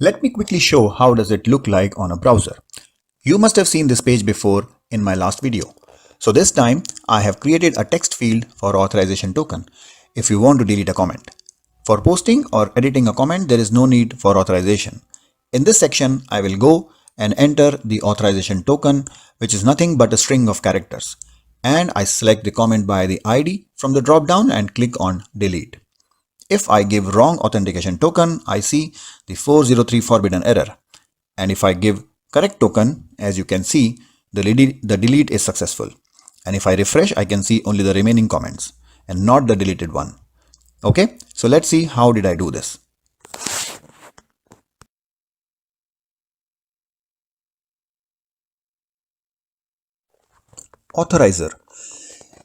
Let me quickly show how does it look like on a browser. You must have seen this page before in my last video. So this time I have created a text field for authorization token if you want to delete a comment. For posting or editing a comment, there is no need for authorization. In this section, I will go and enter the authorization token, which is nothing but a string of characters. And I select the comment by the ID from the drop down and click on delete. If I give wrong authentication token, I see the 403 forbidden error. And if I give correct token, as you can see, the delete is successful. And if I refresh, I can see only the remaining comments and not the deleted one. Okay, so let's see how did I do this. Authorizer.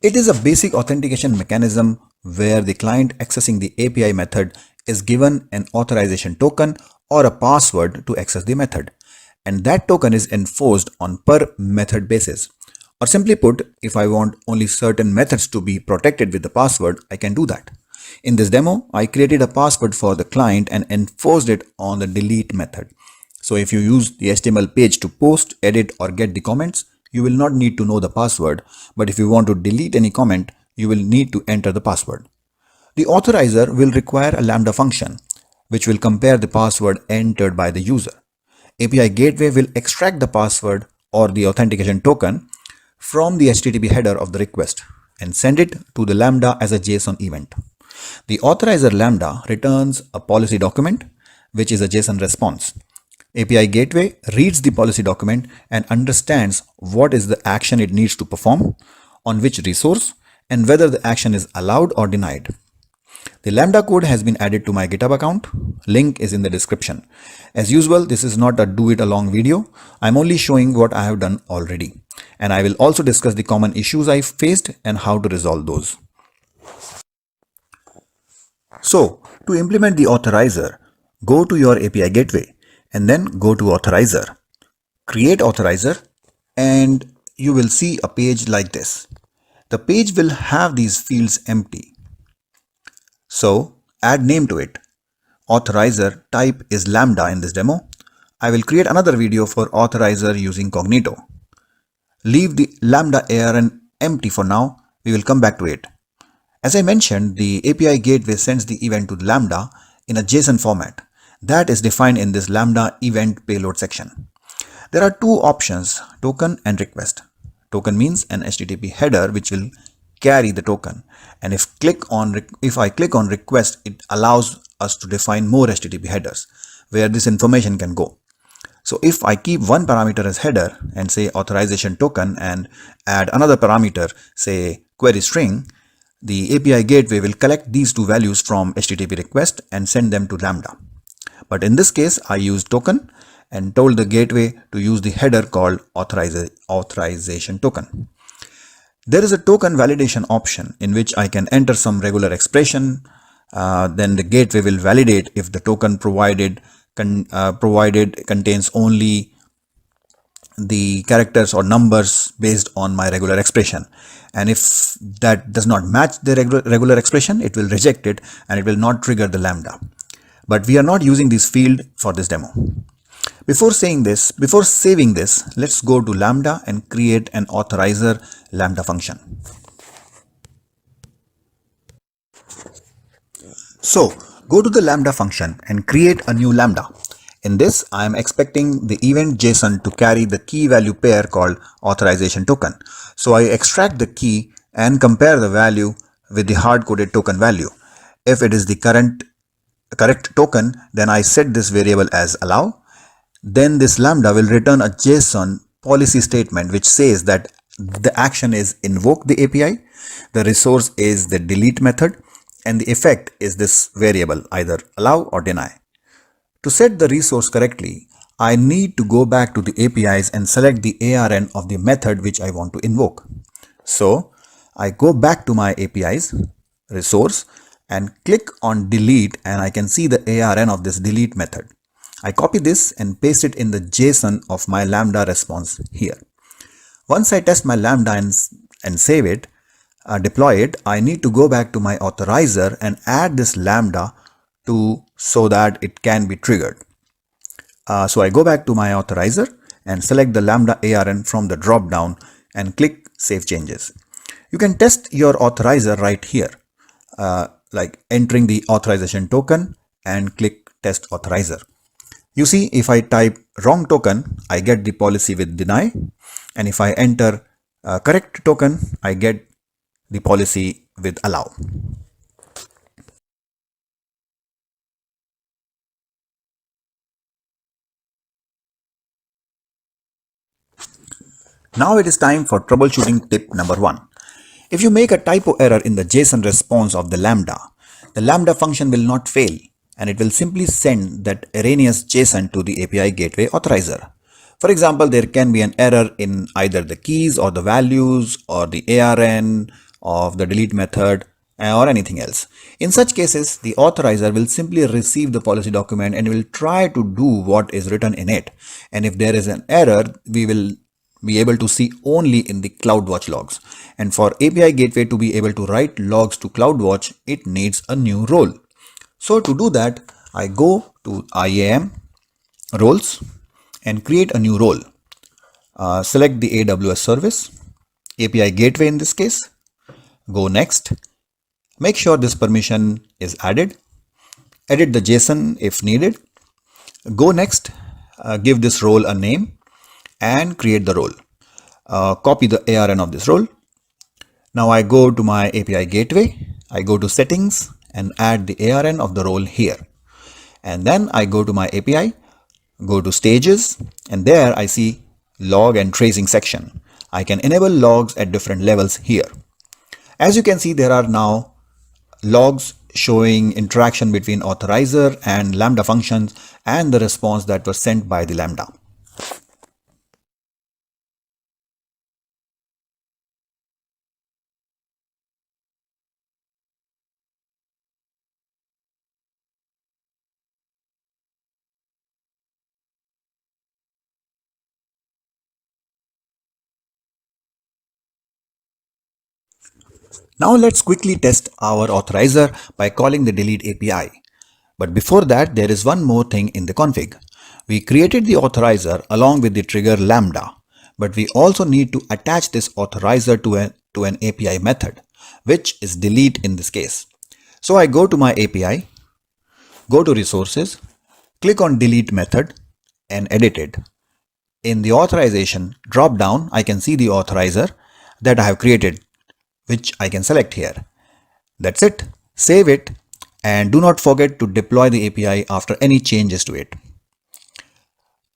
It is a basic authentication mechanism where the client accessing the API method is given an authorization token or a password to access the method. And that token is enforced on per method basis. Or simply put, if I want only certain methods to be protected with the password, I can do that. In this demo, I created a password for the client and enforced it on the delete method. So if you use the HTML page to post, edit or get the comments, you will not need to know the password, but if you want to delete any comment, you will need to enter the password. The authorizer will require a Lambda function, which will compare the password entered by the user. API Gateway will extract the password or the authentication token from the HTTP header of the request and send it to the Lambda as a JSON event. The authorizer Lambda returns a policy document, which is a JSON response. API Gateway reads the policy document and understands what is the action it needs to perform, on which resource, and whether the action is allowed or denied. The Lambda code has been added to my GitHub account. Link is in the description. As usual, this is not a do it along video. I'm only showing what I have done already. And I will also discuss the common issues I faced and how to resolve those. So, to implement the authorizer, go to your API Gateway and then go to Authorizer. Create Authorizer and you will see a page like this. The page will have these fields empty. So add name to it. Authorizer type is Lambda in this demo. I will create another video for Authorizer using Cognito. Leave the Lambda ARN empty for now. We will come back to it. As I mentioned, the API Gateway sends the event to Lambda in a JSON format. That is defined in this Lambda event payload section. There are two options, token and request. Token means an HTTP header which will carry the token. And if I click on request, it allows us to define more HTTP headers where this information can go. So if I keep one parameter as header and say authorization token and add another parameter, say query string, the API Gateway will collect these two values from HTTP request and send them to Lambda. But in this case, I used token and told the gateway to use the header called authorization token. There is a token validation option in which I can enter some regular expression. Then the gateway will validate if the token provided contains only the characters or numbers based on my regular expression. And if that does not match the regular expression, it will reject it and it will not trigger the Lambda. But we are not using this field for this demo. Before saving this, let's go to Lambda and create an authorizer Lambda function. So go to the Lambda function and create a new Lambda. In this, I am expecting the event JSON to carry the key value pair called authorization token. So I extract the key and compare the value with the hard-coded token value. If it is the correct token, then I set this variable as allow. Then this Lambda will return a JSON policy statement which says that the action is invoke the API, the resource is the delete method, and the effect is this variable, either allow or deny. To set the resource correctly, I need to go back to the APIs and select the ARN of the method which I want to invoke. So I go back to my APIs, resource, and click on delete, and I can see the ARN of this delete method. I copy this and paste it in the JSON of my Lambda response here. Once I test my Lambda and save it, deploy it, I need to go back to my authorizer and add this Lambda so that it can be triggered. So I go back to my authorizer and select the Lambda ARN from the drop down and click Save Changes. You can test your authorizer right here, like entering the authorization token and click Test Authorizer. You see, if I type wrong token, I get the policy with deny, and if I enter correct token, I get the policy with allow. Now it is time for troubleshooting tip number 1. If you make a typo error in the JSON response of the Lambda function will not fail and it will simply send that erroneous JSON to the API Gateway Authorizer. For example, there can be an error in either the keys or the values or the ARN of the delete method or anything else. In such cases, the authorizer will simply receive the policy document and will try to do what is written in it. And if there is an error, we will be able to see only in the CloudWatch logs. And for API Gateway to be able to write logs to CloudWatch, it needs a new role. So to do that, I go to IAM roles and create a new role. Select the AWS service, API Gateway in this case. Go next. Make sure this permission is added. Edit the JSON if needed. Go next. Give this role a name and create the role. Copy the ARN of this role. Now I go to my API Gateway. I go to settings and add the ARN of the role here. And then I go to my API, go to stages, and there I see log and tracing section. I can enable logs at different levels here. As you can see, there are now logs showing interaction between authorizer and Lambda functions and the response that was sent by the Lambda. Now let's quickly test our authorizer by calling the delete API. But before that, there is one more thing in the config. We created the authorizer along with the trigger Lambda, but we also need to attach this authorizer to an API method, which is delete in this case. So I go to my API, go to resources, click on delete method and edit it. In the authorization drop down, I can see the authorizer that I have created, which I can select here. That's it. Save it and do not forget to deploy the API after any changes to it.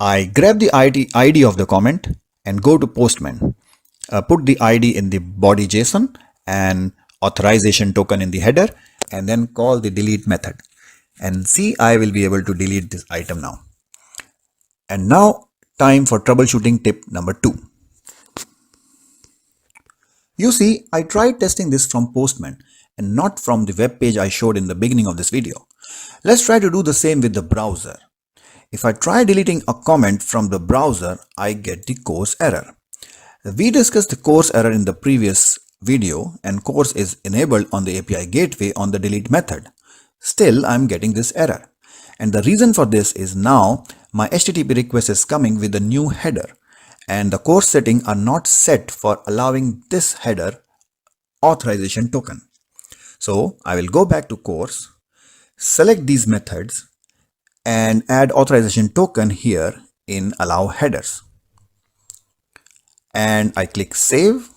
I grab the ID of the comment and go to Postman. Put the ID in the body JSON and authorization token in the header and then call the delete method. And see, I will be able to delete this item now. And now time for troubleshooting tip number 2. You see, I tried testing this from Postman and not from the web page I showed in the beginning of this video. Let's try to do the same with the browser. If I try deleting a comment from the browser, I get the course error. We discussed the course error in the previous video and course is enabled on the API gateway on the delete method. Still, I'm getting this error. And the reason for this is now my HTTP request is coming with a new header and the course settings are not set for allowing this header authorization token. So I will go back to course, select these methods and add authorization token here in allow headers. And I click save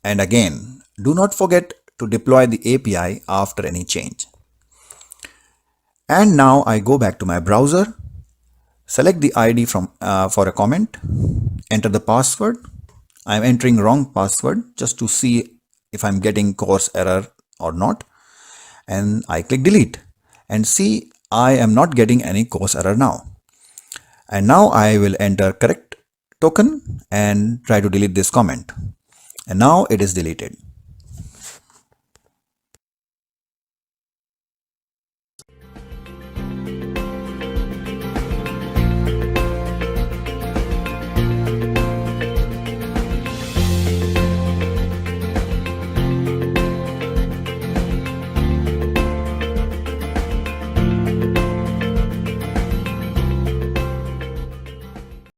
and again, do not forget to deploy the API after any change. And now I go back to my browser, select the ID for a comment, enter the password. I'm entering wrong password just to see if I'm getting course error or not. And I click delete and see I am not getting any course error now. And now I will enter correct token and try to delete this comment. And now it is deleted.